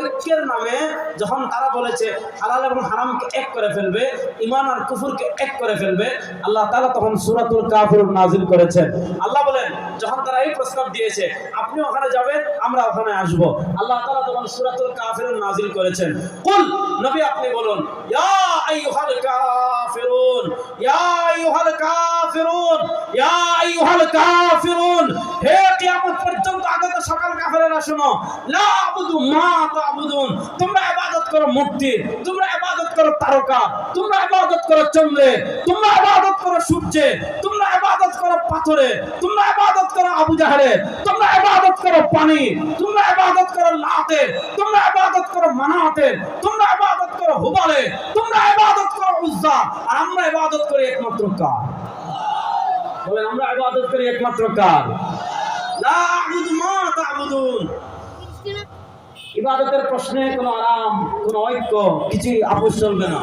ঐক্যের নামে যখন তারা বলেছে হালাল এবং হারামকে এক করে ফেলবে, ঈমান আর কুফরকে এক করে ফেলবে, আল্লাহ তাআলা তখন সূরাতুল কাফিরুন নাযিল করেছেন। আল্লাহ বলেন যখন তারা এই প্রস্তাব দিয়েছে আপনি ওখানে যাবেন আমরা ওখানে আসব, আল্লাহ তাআলা তখন সূরাতুল কাফিরুন নাযিল করেছেন। কুল, নবী আপনি বলুন, ইয়া আইয়ুহাল কাফিরুন, ইয়া আইয়ুহাল কাফিরুন, ইয়া আইয়ুহাল কাফিরুন, হে কিয়ামত পর্যন্ত আগত সকল কাফেরেরা শোনো, লা আবুদু মা তা'বুদুন, তোমরা ইবাদত করো মূর্তি, তোমরা ইবাদত করো তারকা, তোমরা ইবাদত করো চন্দ্রে, তোমরা ইবাদত করো সূর্যে, তোমরা ইবাদত করো পাথরে, তোমরা ইবাদত করো আবু জাহলে, তোমরা ইবাদত করো পানি, তোমরা ইবাদত করো লাতে, তোমরা ইবাদত করো মানাতে, তোমরা ইবাদত করো হুবালে, তোমরা ইবাদত করো উজ্জা, আর আমরা ইবাদত করি একমাত্র কার? বলেন আমরা ইবাদত করি একমাত্র কার? লা আ'বুদু মা তা'বুদুন। ইবাদতের প্রশ্নে কোনো আরাম, কোনো ঐক্য, কিছু আপোষ চলবে না।